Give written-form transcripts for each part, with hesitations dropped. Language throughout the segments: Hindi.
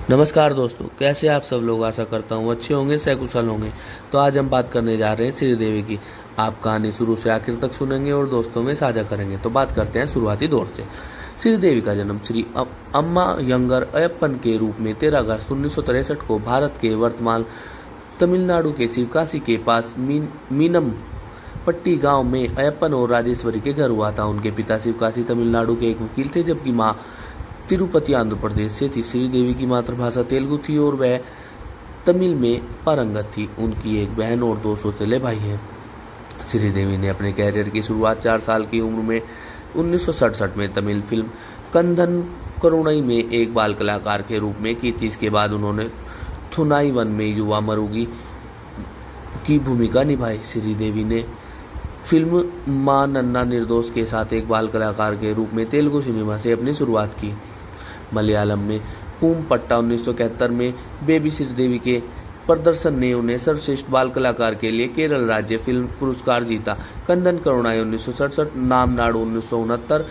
नमस्कार दोस्तों, कैसे आप सब लोग। आशा करता हूँ अच्छे होंगे, सकुशल होंगे। तो आज हम बात करने जा रहे हैं श्रीदेवी की। आप कहानी शुरू से आखिर तक सुनेंगे और दोस्तों में साझा करेंगे। तो बात करते हैं शुरुआती दौर से। श्रीदेवी का जन्म श्री अम्मा यंगर अयप्पन के रूप में 13 अगस्त 1963 को भारत के वर्तमान तमिलनाडु के शिवकाशी के पास मीनम पट्टी गांव में अयप्पन और राजेश्वरी के घर हुआ था। उनके पिता शिवकाशी तमिलनाडु के एक वकील थे, जबकि मां तिरुपति आंध्र प्रदेश से थी। श्रीदेवी की मातृभाषा तेलुगु थी और वह तमिल में पारंगत थी। उनकी एक बहन और 2 सौतेले भाई हैं। श्रीदेवी ने अपने कैरियर की शुरुआत 4 साल की उम्र में 1967 में तमिल फिल्म कंधन करुणई में एक बाल कलाकार के रूप में की थी। इसके बाद उन्होंने थुनाईवन में युवा मरुगी की भूमिका निभाई। श्रीदेवी ने फिल्म मां नन्ना निर्दोष के साथ एक बाल कलाकार के रूप में तेलुगु सिनेमा से अपनी शुरुआत की। मलयालम में पूम पट्टा 1971 में बेबी श्रीदेवी के प्रदर्शन ने उन्हें सर्वश्रेष्ठ बाल कलाकार के लिए केरल राज्य फिल्म पुरस्कार जीता। कंदन करुणाई 1967, नाम नाडु 1969,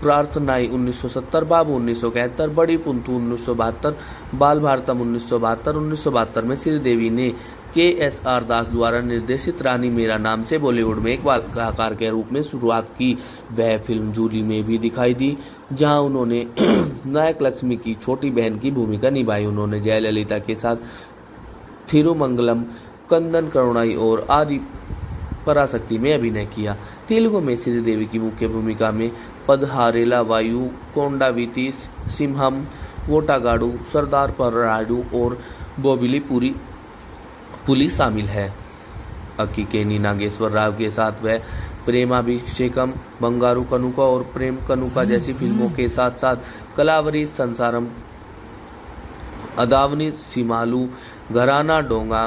प्रार्थनाई 1970, बाबू 1971, बड़ी पुंतु 1972, बाल भारतम 1972। 1972 में श्रीदेवी ने KSR दास द्वारा निर्देशित रानी मेरा नाम से बॉलीवुड में एक बाल कलाकार के रूप में शुरुआत की। वह फिल्म जूली में भी दिखाई दी, जहां उन्होंने नायक लक्ष्मी की छोटी बहन की भूमिका निभाई। उन्होंने जयललिता के साथ थिरुमंगलम, कंदन करुणाई और आदि पराशक्ति में अभिनय किया। तेलुगु में श्रीदेवी की मुख्य भूमिका में पदहारेला वायु, कोंडावीती, सिंहम, वोटागाडू, सरदार परराडू और बोबिली पुली शामिल है। अक्कीकेनी नागेश्वर राव के साथ वह प्रेमाभिषेकम, बंगारू कनुका और प्रेम कनुका जैसी फिल्मों के साथ साथ कलावरी संसारम, अदावनी सिमालू, घराना डोंगा,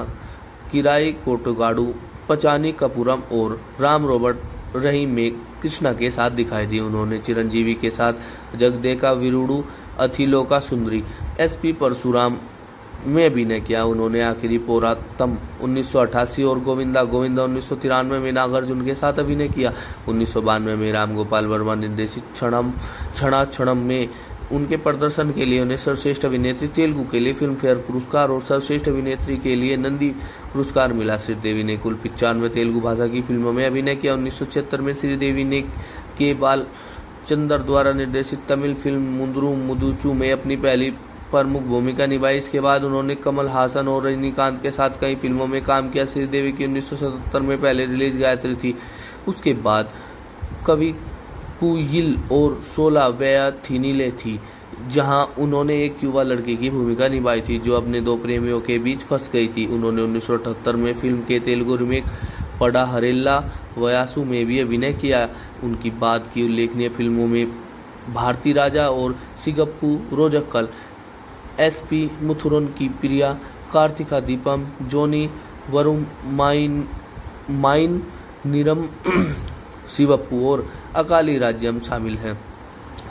किराई कोटगाडू, पचानी कपूरम और राम रॉबर्ट रहीम में कृष्णा के साथ दिखाई दी। उन्होंने चिरंजीवी के साथ जगदेका वीरुडू, अथिलोका सुंदरी, SP परशुराम में अभिनय किया। उन्होंने आखिरी पोरातम 1988 और गोविंदा गोविंदा 1993 में नागार्जुन के साथ अभिनय किया। 1992 में राम गोपाल वर्मा निर्देशित क्षणा क्षणम में उनके प्रदर्शन के लिए उन्हें सर्वश्रेष्ठ अभिनेत्री तेलुगु के लिए फिल्म फेयर पुरस्कार और सर्वश्रेष्ठ अभिनेत्री के लिए नंदी पुरस्कार मिला। श्रीदेवी ने कुल 95 तेलुगु भाषा की फिल्मों में अभिनय किया। 1976 में श्रीदेवी ने के बाल चंदर द्वारा निर्देशित तमिल फिल्म मुंदरू मुदुचू में अपनी पहली प्रमुख भूमिका निभाई। इसके बाद उन्होंने कमल हासन और रजनीकांत के साथ कई फिल्मों में काम किया। श्रीदेवी की 1977 में पहले रिलीज गायत्री थी। उसके बाद कवि कुयिल और 16 व्यया थीनिले थी, जहां उन्होंने एक युवा लड़की की भूमिका निभाई थी जो अपने 2 प्रेमियों के बीच फंस गई थी। उन्होंने 1978 में फिल्म के तेलुगु रीमेक पड़ा हरेला वयासु में भी अभिनय किया। उनकी बाद की उल्लेखनीय फिल्मों में भारती राजा और सिगप्पू रोजक्कल, SP मुथुरन की प्रिया, कार्तिका दीपम, जोनी वरुम माइन निरम शिवप्पू और अकाली राज्यम शामिल हैं।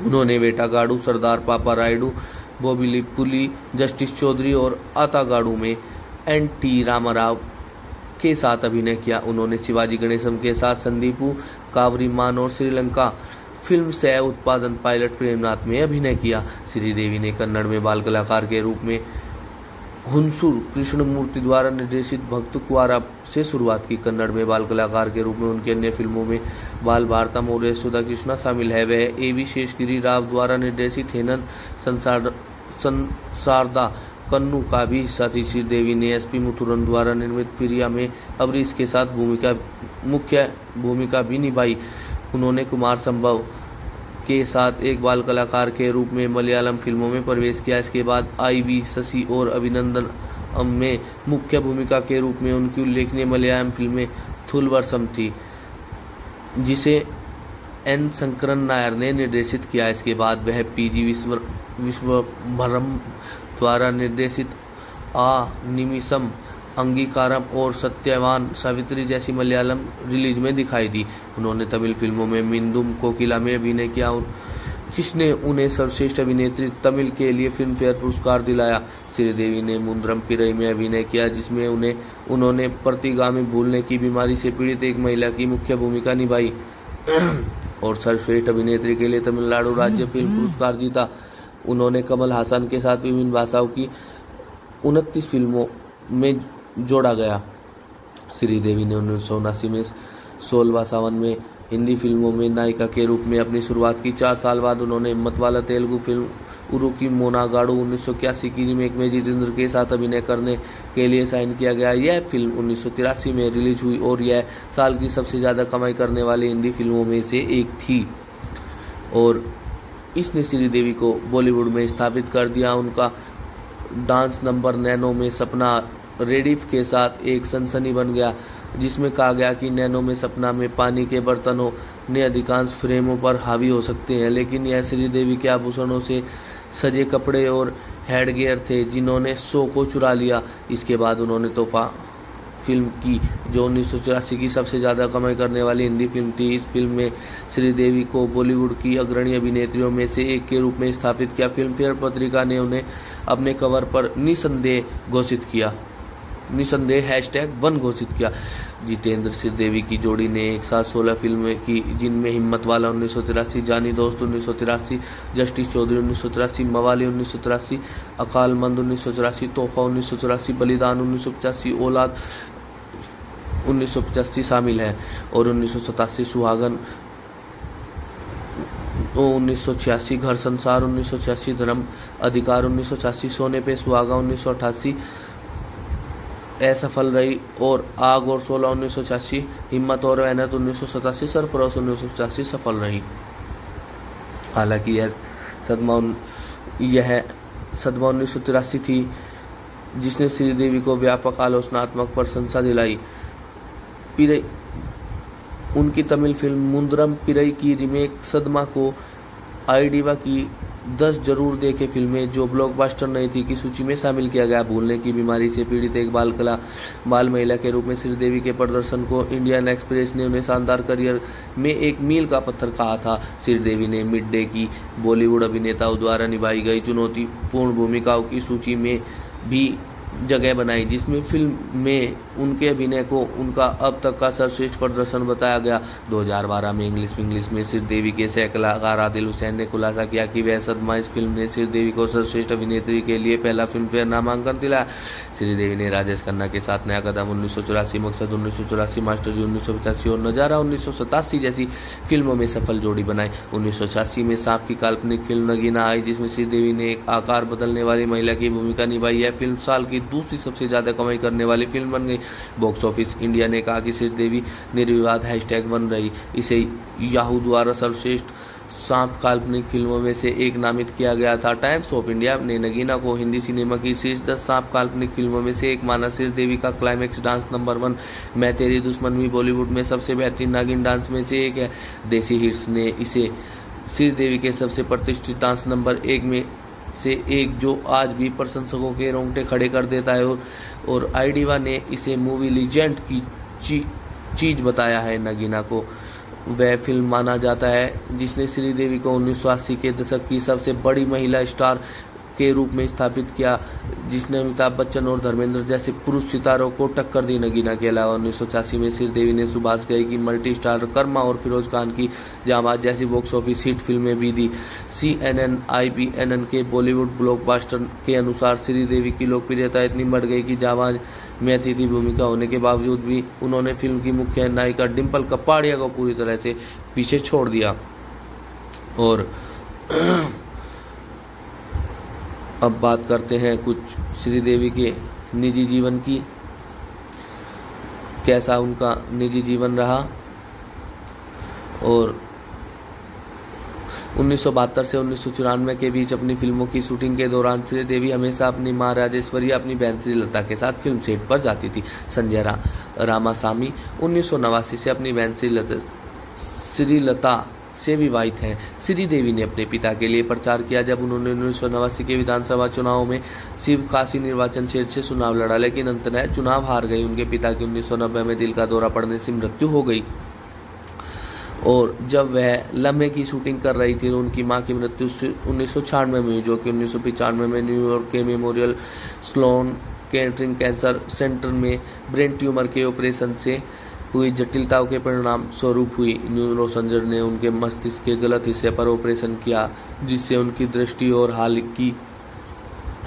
उन्होंने वेटागाडू, सरदार पापा रायडू, बोबिली पुली, जस्टिस चौधरी और आतागाडू में NT रामाराव के साथ अभिनय किया। उन्होंने शिवाजी गणेशम के साथ संदीपू कावरीमान और श्रीलंका फिल्म सह उत्पादन पायलट प्रेमनाथ में अभिनय किया। श्रीदेवी ने कन्नड़ में बाल कलाकार के रूप में हुनसुर कृष्णमूर्ति द्वारा निर्देशित भक्त कुआरा से शुरुआत की। कन्नड़ में बाल कलाकार के रूप में उनकी अन्य फिल्मों में बाल भारतम और यशोदा कृष्णा शामिल है। वह AV शेषगिरी राव द्वारा निर्देशित हेनन संसारदा कन्नू का भी हिस्सा थी। श्रीदेवी ने SP मुथुरन द्वारा निर्मित प्रिया में अवरीश के साथ मुख्य भूमिका भी निभाई। उन्होंने कुमार संभव के साथ एक बाल कलाकार के रूप में मलयालम फिल्मों में प्रवेश किया। इसके बाद IV शशि और अभिनंदन में मुख्य भूमिका के रूप में उनकी उल्लेखनीय मलयालम फिल्में थुलवर्षम थी, जिसे N शंकरन नायर ने निर्देशित किया। इसके बाद वह PG विश्वभरम द्वारा निर्देशित आ निमिषम, अंगीकारम और सत्यवान सावित्री जैसी मलयालम रिलीज में दिखाई दी। उन्होंने तमिल फिल्मों में मिंदुम कोकिला में अभिनय किया, जिसने उन्हें सर्वश्रेष्ठ अभिनेत्री तमिल के लिए फिल्म फेयर पुरस्कार दिलाया। श्रीदेवी ने मुंद्रम पिरई में अभिनय किया, जिसमें उन्होंने प्रतिगामी भूलने की बीमारी से पीड़ित एक महिला की मुख्य भूमिका निभाई और सर्वश्रेष्ठ अभिनेत्री के लिए तमिलनाडु राज्य फिल्म पुरस्कार जीता। उन्होंने कमल हासन के साथ विभिन्न भाषाओं की 29 फिल्मों में जोड़ा गया। श्रीदेवी ने 1979 में 16 में हिंदी फिल्मों में नायिका के रूप में अपनी शुरुआत की। 4 साल बाद उन्होंने हिम्मत वाला तेलुगु फिल्म उरुकी मोनागाडू 1981 की रीमेक में जितेंद्र के साथ अभिनय करने के लिए साइन किया गया। यह फिल्म 1983 में रिलीज हुई और यह साल की सबसे ज़्यादा कमाई करने वाली हिंदी फिल्मों में से एक थी और इसने श्रीदेवी को बॉलीवुड में स्थापित कर दिया। उनका डांस नंबर नैनो में सपना रेडिफ के साथ एक सनसनी बन गया, जिसमें कहा गया कि नैनो में सपना में पानी के बर्तनों ने अधिकांश फ्रेमों पर हावी हो सकते हैं, लेकिन यह श्रीदेवी के आभूषणों से सजे कपड़े और हेडगियर थे जिन्होंने शो को चुरा लिया। इसके बाद उन्होंने तोहफा फिल्म की, जो 1984 की सबसे ज़्यादा कमाई करने वाली हिंदी फिल्म थी। इस फिल्म में श्रीदेवी को बॉलीवुड की अग्रणी अभिनेत्रियों में से एक के रूप में स्थापित किया। फिल्म फेयर पत्रिका ने उन्हें अपने कवर पर निसंदेह #1 घोषित किया। जितेंद्र श्रीदेवी की जोड़ी ने एक साथ 16 फिल्में की, जिनमें हिम्मत वाला 1983, जानी दोस्त 1983, जस्टिस चौधरी 1983, मवाली 1983, अकालमंद 1984, तोहफा 1984, बलिदान 1985, औलाद 1985 शामिल है और 1987 सुहागन 1986, घर संसार 1986, धर्म अधिकार 1986, सोने पे सुहागा 1988 असफल रही और आग और 16 1986, हिम्मत और मेहनत 1987, सरफरोश 1985 सफल रही। हालांकि यह सदमा 1983 थी जिसने श्रीदेवी को व्यापक आलोचनात्मक प्रशंसा दिलाई। उनकी तमिल फिल्म मुंद्रम पिरई की रीमेक सदमा को आईडीवा की 10 जरूर देखे फिल्में जो ब्लॉकबस्टर नहीं थी की सूची में शामिल किया गया। भूलने की बीमारी से पीड़ित एक बाल महिला के रूप में श्रीदेवी के प्रदर्शन को इंडियन एक्सप्रेस ने उन्हें शानदार करियर में एक मील का पत्थर कहा था। श्रीदेवी ने मिड डे की बॉलीवुड अभिनेताओं द्वारा निभाई गई चुनौतीपूर्ण भूमिकाओं की सूची में भी जगह बनाई, जिसमें फिल्म में उनके अभिनय को उनका अब तक का सर्वश्रेष्ठ प्रदर्शन बताया गया। 2012 में इंग्लिश में श्रीदेवी के सहकलाकार आदिल हुसैन ने खुलासा किया कि वह सदमा इस फिल्म ने श्रीदेवी को सर्वश्रेष्ठ अभिनेत्री के लिए पहला फिल्म फेयर नामांकन दिलाया। श्रीदेवी ने राजेश खन्ना के साथ नया कदम 1984, मकसद 1984, मास्टर जी 1985 और नजारा 1987 जैसी फिल्मों में सफल जोड़ी बनाई। 1986 में सांप की काल्पनिक फिल्म नगीना आई, जिसमें श्रीदेवी ने एक आकार बदलने वाली महिला की भूमिका निभाई। यह फिल्म साल की दूसरी सबसे ज्यादा कमाई करने वाली फिल्म बन गई। बॉक्स ऑफिस इंडिया ने कहा कि श्रीदेवी निर्विवाद #1 रही। इसे याहू द्वारा सर्वश्रेष्ठ सांप काल्पनिक फिल्मों में से एक नामित किया गया था। टाइम्स ऑफ इंडिया ने नगीना को हिंदी सिनेमा की शीर्ष 10 सांप काल्पनिक फिल्मों में से एक माना। श्रीदेवी का क्लाइमैक्स डांस नंबर 1 मैं तेरी दुश्मन भी बॉलीवुड में सबसे बेहतरीन नागिन डांस में से एक है। देसी हिट्स ने इसे श्रीदेवी के सबसे प्रतिष्ठित डांस नंबर 1 में से एक जो आज भी प्रशंसकों के रोंगटे खड़े कर देता है और आईडीवा ने इसे मूवी लीजेंड की चीज बताया है। नगीना को वह फिल्म माना जाता है जिसने श्रीदेवी को 1980 के दशक की सबसे बड़ी महिला स्टार के रूप में स्थापित किया, जिसने अमिताभ बच्चन और धर्मेंद्र जैसे पुरुष सितारों को टक्कर दी। नगीना के अलावा 1986 में श्रीदेवी ने सुभाष घई की मल्टी स्टार कर्मा और फिरोज खान की जाबाज जैसी बॉक्स ऑफिस हिट फिल्में भी दी। CNN के बॉलीवुड ब्लॉकबस्टर के अनुसार श्रीदेवी की लोकप्रियता इतनी बढ़ गई कि जाबाज में अतिथि भूमिका होने के बावजूद भी उन्होंने फिल्म की मुख्य नायिका डिम्पल कपाड़िया को पूरी तरह से पीछे छोड़ दिया। और अब बात करते हैं कुछ श्रीदेवी के निजी जीवन की, कैसा उनका निजी जीवन रहा। और 1972 से 1994 के बीच अपनी फिल्मों की शूटिंग के दौरान श्रीदेवी हमेशा अपनी मां राजेश्वरी अपनी बहन श्रीलता के साथ फिल्म सेट पर जाती थी। संजय रामासामी 1989 से अपनी बहन श्रीलता से विवाहित हैं। श्रीदेवी ने अपने पिता के लिए प्रचार किया जब उन्होंने 1989 के विधानसभा चुनाव में शिवकाशी निर्वाचन क्षेत्र से चुनाव लड़ा, लेकिन अंततः चुनाव हार गई। उनके पिता की 1990 में दिल का दौरा पड़ने से मृत्यु हो गई और जब वह लम्हे की शूटिंग कर रही थी, उनकी मां की मृत्यु 1996 में हुई, जो कि 1995 में न्यूयॉर्क के memorial Sloane catering cancer centre में ब्रेन ट्यूमर के ऑपरेशन से हुई जटिलताओं के परिणाम स्वरूप हुई। न्यूरोसर्जन ने उनके मस्तिष्क के गलत हिस्से पर ऑपरेशन किया, जिससे उनकी दृष्टि और हाल की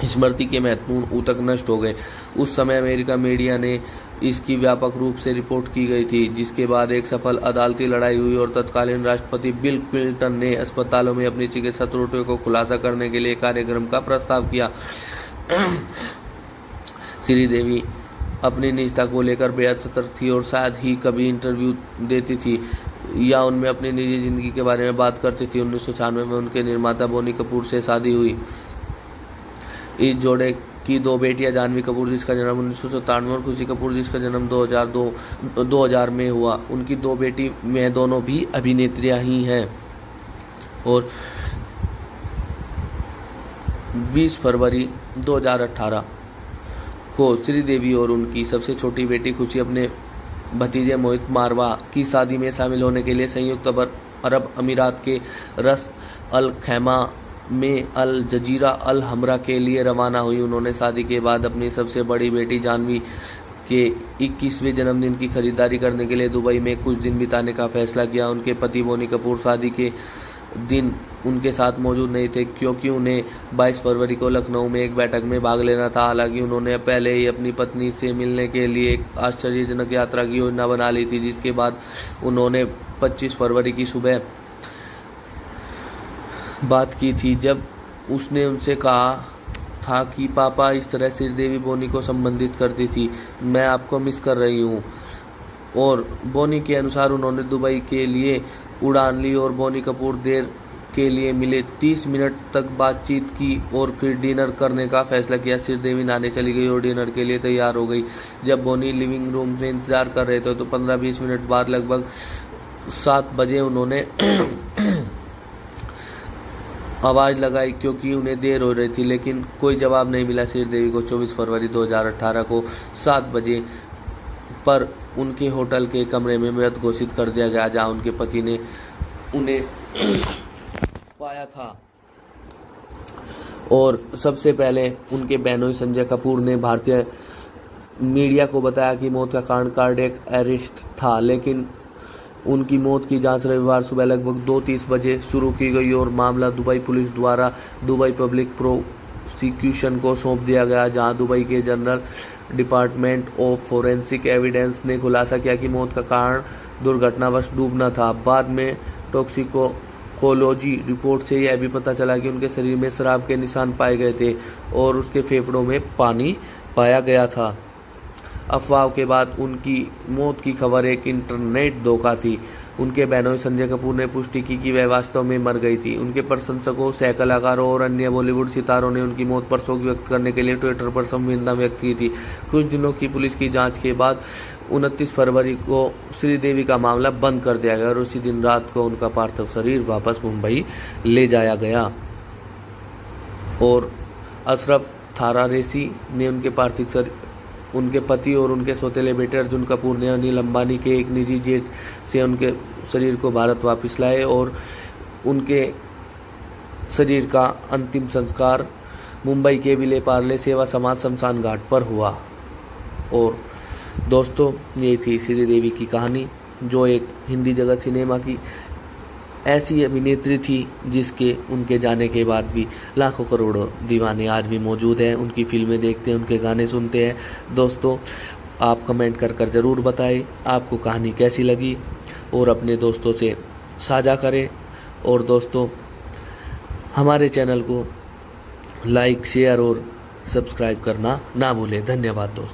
स्मृति के महत्वपूर्ण ऊतक नष्ट हो गए। उस समय अमेरिका मीडिया ने इसकी व्यापक रूप से रिपोर्ट की गई थी, जिसके बाद एक सफल अदालती लड़ाई हुई और तत्कालीन राष्ट्रपति बिल क्लिंटन ने अस्पतालों में अपनी चिकित्सा त्रुटियों को खुलासा करने के लिए कार्यक्रम का प्रस्ताव किया। श्रीदेवी अपनी निजता को लेकर बेहद सतर्क थी और शायद ही कभी इंटरव्यू देती थी या उनमें अपनी निजी जिंदगी के बारे में बात करती थी। 1996 में उनके निर्माता बोनी कपूर से शादी हुई। इस जोड़े की 2 बेटियां, जानवी कपूर जिसका जन्म 1997 और खुशी कपूर जिसका जन्म 2000 में हुआ। उनकी 2 बेटी में दोनों भी अभिनेत्रियां ही हैं। और 20 फरवरी 2018 को श्रीदेवी और उनकी सबसे छोटी बेटी खुशी अपने भतीजे मोहित मारवा की शादी में शामिल होने के लिए संयुक्त अरब अमीरात के रस अल खैमा में अल जजीरा अल हमरा के लिए रवाना हुई। उन्होंने शादी के बाद अपनी सबसे बड़ी बेटी जानवी के 21वें जन्मदिन की खरीदारी करने के लिए दुबई में कुछ दिन बिताने का फैसला किया। उनके पति बोनी कपूर शादी के दिन उनके साथ मौजूद नहीं थे, क्योंकि उन्हें 22 फरवरी को लखनऊ में एक बैठक में भाग लेना था। हालांकि उन्होंने पहले ही अपनी पत्नी से मिलने के लिए एक आश्चर्यजनक यात्रा की योजना बना ली थी, जिसके बाद उन्होंने 25 फरवरी की सुबह बात की थी, जब उसने उनसे कहा था कि पापा इस तरह श्रीदेवी बोनी को संबंधित करती थी, मैं आपको मिस कर रही हूँ। और बोनी के अनुसार उन्होंने दुबई के लिए उड़ान ली और बोनी कपूर देर के लिए मिले। 30 मिनट तक बातचीत की और फिर डिनर करने का फैसला किया। श्रीदेवी नहाने चली गई और डिनर के लिए तैयार हो गई। जब बोनी लिविंग रूम में इंतजार कर रहे थे तो 15-20 मिनट बाद लगभग 7 बजे उन्होंने आवाज़ लगाई, क्योंकि उन्हें देर हो रही थी, लेकिन कोई जवाब नहीं मिला। श्रीदेवी को 24 फरवरी 2018 को 7 बजे पर उनके होटल के कमरे में मृत घोषित कर दिया गया, जहां उनके पति ने उन्हें पाया था। और सबसे पहले उनके बहनोई संजय कपूर ने भारतीय मीडिया को बताया कि मौत का कारण कार्डियक अरेस्ट था, लेकिन उनकी मौत की जांच रविवार सुबह लगभग 2:30 बजे शुरू की गई और मामला दुबई पुलिस द्वारा दुबई पब्लिक प्रोसिक्यूशन को सौंप दिया गया, जहां दुबई के general department of forensic evidence ने खुलासा किया कि मौत का कारण दुर्घटनावश डूबना था। बाद में टॉक्सिकोलॉजी रिपोर्ट से यह भी पता चला कि उनके शरीर में शराब के निशान पाए गए थे और उसके फेफड़ों में पानी पाया गया था। अफवाह के बाद उनकी मौत की खबर एक इंटरनेट धोखा थी। उनके बहनोई संजय कपूर ने पुष्टि की कि वह वास्तव में मर गई थी। उनके प्रशंसकों, सह कलाकारों और अन्य बॉलीवुड सितारों ने उनकी मौत पर शोक व्यक्त करने के लिए ट्विटर पर संवेदना व्यक्त की थी। कुछ दिनों की पुलिस की जांच के बाद 29 फरवरी को श्रीदेवी का मामला बंद कर दिया गया और उसी दिन रात को उनका पार्थिव शरीर वापस मुंबई ले जाया गया। और अशरफ थारारेसी ने उनके पति और उनके सौतेले बेटे अर्जुन कपूर ने अनिल अंबानी के एक निजी जेट से उनके शरीर को भारत वापस लाए और उनके शरीर का अंतिम संस्कार मुंबई के विले पार्ले सेवा समाज शमशान घाट पर हुआ। और दोस्तों, ये थी श्रीदेवी की कहानी, जो एक हिंदी जगत सिनेमा की ऐसी अभिनेत्री थी जिसके उनके जाने के बाद भी लाखों करोड़ों दीवाने आज भी मौजूद हैं। उनकी फिल्में देखते हैं, उनके गाने सुनते हैं। दोस्तों, आप कमेंट कर ज़रूर बताएं आपको कहानी कैसी लगी और अपने दोस्तों से साझा करें। और दोस्तों, हमारे चैनल को लाइक, शेयर और सब्सक्राइब करना ना भूलें। धन्यवाद दोस्तों।